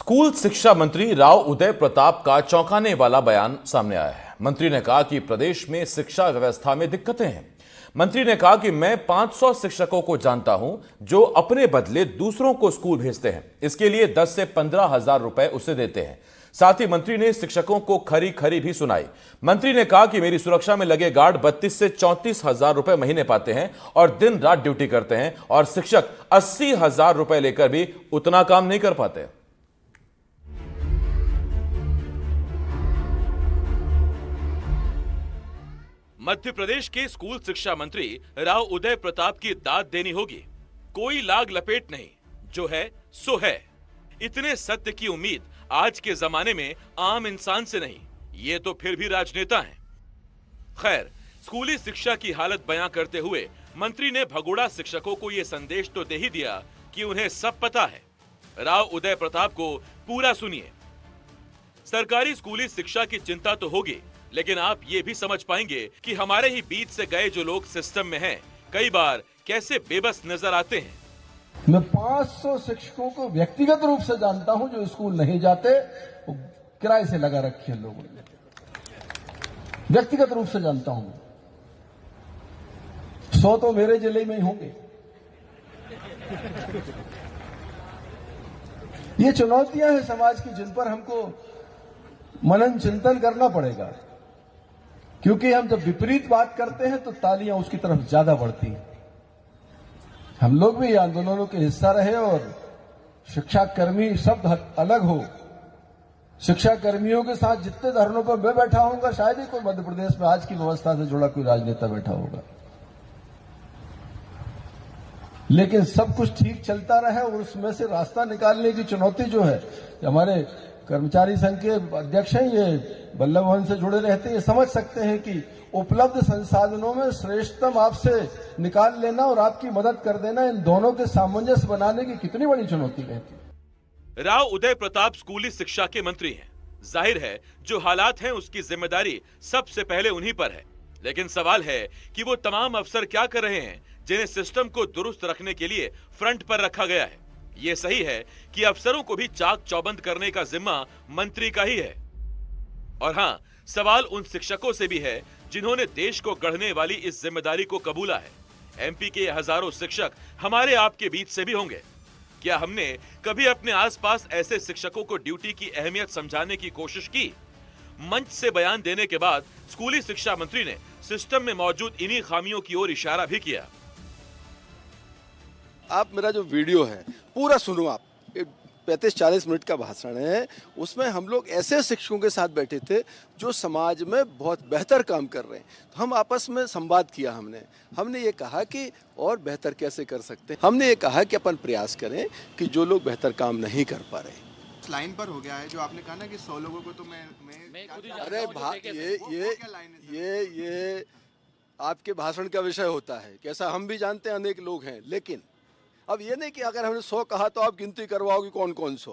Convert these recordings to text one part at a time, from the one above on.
School शिक्षा मंत्री राव उदय प्रताप का चौंकाने वाला बयान सामने आया है। मंत्री ने कहा कि प्रदेश में शिक्षा व्यवस्था में दिक्कतें हैं। मंत्री ने कहा कि मैं 500 शिक्षकों को जानता हूं जो अपने बदले दूसरों को स्कूल भेजते हैं। इसके लिए 10 से 15 हजार रुपए उसे देते हैं। साथ ही मंत्री ने शिक्षकों को खरी खरी भी सुनाई। मंत्री ने कहा कि मेरी सुरक्षा में लगे गार्ड 32 से 34 हजार रुपए महीने पाते हैं और दिन रात ड्यूटी करते हैं और शिक्षक 80 हजार रुपए लेकर भी उतना काम नहीं कर पाते। मध्य प्रदेश के स्कूल शिक्षा मंत्री राव उदय प्रताप की दाद देनी होगी। कोई लाग लपेट नहीं, जो है सो है। इतने सत्य की उम्मीद आज के जमाने में आम इंसान से नहीं, ये तो फिर भी राजनेता हैं। खैर, स्कूली शिक्षा की हालत बयां करते हुए मंत्री ने भगोड़ा शिक्षकों को यह संदेश तो दे ही दिया कि उन्हें सब पता है। राव उदय प्रताप को पूरा सुनिए। सरकारी स्कूली शिक्षा की चिंता तो होगी, लेकिन आप ये भी समझ पाएंगे कि हमारे ही बीच से गए जो लोग सिस्टम में हैं, कई बार कैसे बेबस नजर आते हैं। मैं 500 शिक्षकों को व्यक्तिगत रूप से जानता हूं जो स्कूल नहीं जाते, वो किराए से लगा रखे हैं लोगों ने। व्यक्तिगत रूप से जानता हूं। 100 तो मेरे जिले में ही होंगे। ये चुनौतियां हैं समाज की, जिन पर हमको मनन चिंतन करना पड़ेगा, क्योंकि हम जब विपरीत बात करते हैं तो तालियां उसकी तरफ ज्यादा बढ़ती हैं। हम लोग भी आंदोलनों के हिस्सा रहे और शिक्षा कर्मी शब्द अलग हो। शिक्षा कर्मियों के साथ जितने धरनों पर मैं बैठा होऊंगा, शायद ही कोई मध्य प्रदेश में आज की व्यवस्था से जुड़ा कोई राजनेता बैठा होगा। लेकिन सब कुछ ठीक चलता रहे और उसमें से रास्ता निकालने की चुनौती जो है, हमारे कर्मचारी संघ के अध्यक्ष हैं, ये बल्लभ भवन से जुड़े रहते हैं, ये समझ सकते हैं कि उपलब्ध संसाधनों में श्रेष्ठतम आपसे निकाल लेना और आपकी मदद कर देना, इन दोनों के सामंजस्य बनाने की कितनी बड़ी चुनौती रहती है। राव उदय प्रताप स्कूली शिक्षा के मंत्री हैं। जाहिर है जो हालात हैं उसकी जिम्मेदारी सबसे पहले उन्हीं पर है। लेकिन सवाल है कि वो तमाम अफसर क्या कर रहे हैं जिन्हें सिस्टम को दुरुस्त रखने के लिए फ्रंट पर रखा गया है। ये सही है कि अफसरों को भी चाक चौबंद करने का जिम्मा मंत्री का ही है। और हां, सवाल उन शिक्षकों से भी है जिन्होंने देश को गढ़ने वाली इस जिम्मेदारी को कबूला है। एमपी के हजारों शिक्षक हमारे आपके बीच से भी होंगे। क्या हमने कभी अपने आसपास ऐसे शिक्षकों को ड्यूटी की अहमियत समझाने की कोशिश की? मंच से बयान देने के बाद स्कूली शिक्षा मंत्री ने सिस्टम में मौजूद इन्हीं खामियों की ओर इशारा भी किया। आप मेरा जो वीडियो है पूरा सुनो। आप 35-40 मिनट का भाषण है, उसमें हम लोग ऐसे शिक्षकों के साथ बैठे थे जो समाज में बहुत बेहतर काम कर रहे हैं। तो हम आपस में संवाद किया। हमने ये कहा कि और बेहतर कैसे कर सकते हैं। हमने ये कहा कि अपन प्रयास करें कि जो लोग बेहतर काम नहीं कर पा रहे। लाइन पर हो गया है जो आपने कहा ना कि 100 लोगों को तो मैं अरे ये आपके भाषण का विषय होता है। कैसा हम भी जानते हैं, अनेक लोग हैं, लेकिन अब ये नहीं कि अगर हमने 100 कहा तो आप गिनती करवाओगे कौन कौन 100।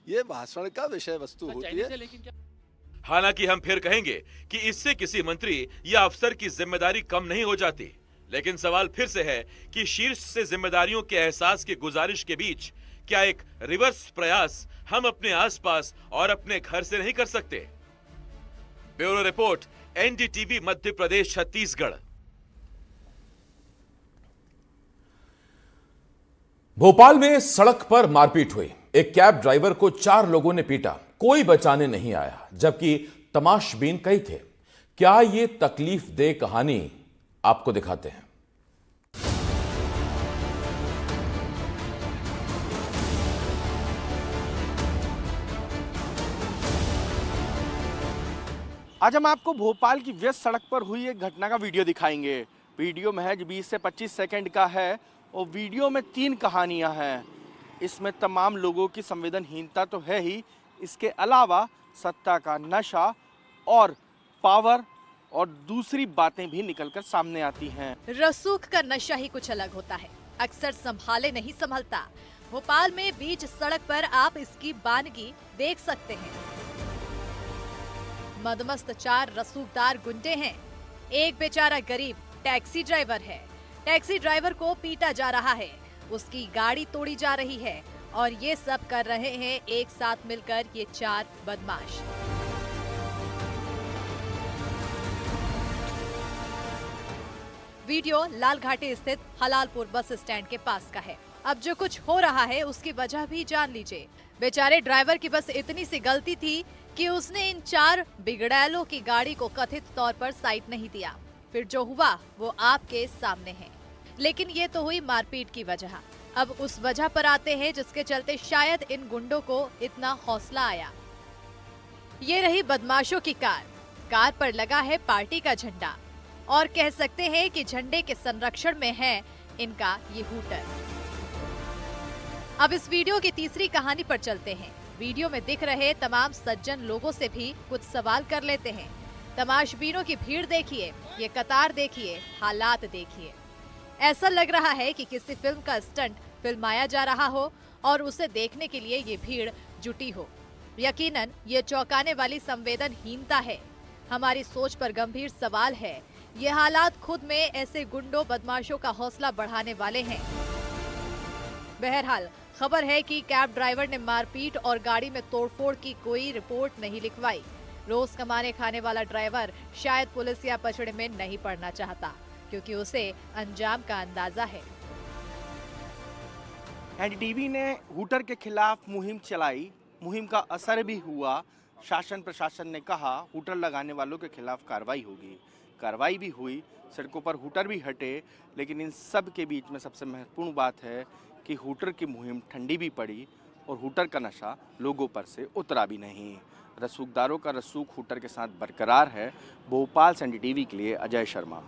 ये भाषण का विषय वस्तु होती है। हालांकि हम फिर कहेंगे कि इससे किसी मंत्री या अफसर की जिम्मेदारी कम नहीं हो जाती। लेकिन सवाल फिर से है कि शीर्ष से जिम्मेदारियों के एहसास की गुजारिश के बीच क्या एक रिवर्स प्रयास हम अपने आसपास और अपने घर से नहीं कर सकते? Bureau report, NDTV, Madhya Pradesh, Chhattisgarh. Bhopal में सड़क पर मारपीट हुई। एक कैब ड्राइवर को 4 लोगों ने पीटा, कोई बचाने नहीं आया, जबकि तमाशबीन कई थे। क्या ये तकलीफ दे कहानी आपको दिखाते हैं। आज हम आपको भोपाल की व्यस्त सड़क पर हुई एक घटना का वीडियो दिखाएंगे। वीडियो महज 20 से 25 सेकंड का है और वीडियो में 3 कहानियां हैं। इसमें तमाम लोगों की संवेदनहीनता तो है ही, इसके अलावा सत्ता का नशा और पावर और दूसरी बातें भी निकलकर सामने आती हैं। रसूख का नशा ही कुछ अलग होता है, अक्सर संभाले नहीं संभलता। भोपाल में बीच सड़क पर आप इसकी बानगी देख सकते हैं। मदमस्त 4 रसूखदार गुंडे हैं। एक बेचारा गरीब टैक्सी ड्राइवर है। टैक्सी ड्राइवर को पीटा जा रहा है, उसकी गाड़ी तोड़ी जा रही है और ये सब कर रहे हैं एक साथ मिलकर ये 4 बदमाश। वीडियो लालघाटी स्थित हलालपुर बस स्टैंड के पास का है। अब जो कुछ हो रहा है उसकी वजह भी जान लीजिए। बेचारे ड्राइवर की बस इतनी सी गलती थी कि उसने इन 4 बिगड़ैलों की गाड़ी को कथित तौर पर साइड नहीं दिया। फिर जो हुआ वो आपके सामने है। लेकिन ये तो हुई मारपीट की वजह। अब उस वजह पर आते हैं जिसके चलते शायद इन गुंडों को इतना हौसला आया। ये रही बदमाशों की कार। कार पर लगा है पार्टी का झंडा और कह सकते हैं कि झंडे के संरक्षण में है इनका ये हूटर। अब इस वीडियो की तीसरी कहानी पर चलते हैं। वीडियो में दिख रहे तमाम सज्जन लोगों से भी कुछ सवाल कर लेते हैं। तमाशबीनों की भीड़ देखिए, ये कतार देखिए, हालात देखिए। ऐसा लग रहा है कि किसी फिल्म का स्टंट फिल्माया जा रहा हो और उसे देखने के लिए ये भीड़ जुटी हो। यकीनन ये चौंकाने वाली संवेदनहीनता है। हमारी सोच पर गंभीर सवाल है। ये हालात खुद में ऐसे गुंडों बदमाशों का हौसला बढ़ाने वाले हैं। बहरहाल खबर है कि कैब ड्राइवर ने मारपीट और गाड़ी में तोड़फोड़ की कोई रिपोर्ट नहीं लिखवाई। रोज कमाने खाने वाला ड्राइवर शायद पुलिस या पचड़े में नहीं पड़ना चाहता, क्योंकि उसे अंजाम का अंदाजा है। एनडीटीवी ने हूटर के खिलाफ मुहिम चलाई। मुहिम का असर भी हुआ। शासन प्रशासन ने कहा हूटर लगाने वालों के खिलाफ कार्रवाई होगी। कार्रवाई भी हुई, सड़कों पर हूटर भी हटे। लेकिन इन सब के बीच में सबसे महत्वपूर्ण बात है कि हूटर की मुहिम ठंडी भी पड़ी और हूटर का नशा लोगों पर से उतरा भी नहीं। रसूखदारों का रसूख हूटर के साथ बरकरार है। भोपाल से एनडीटीवी के लिए अजय शर्मा।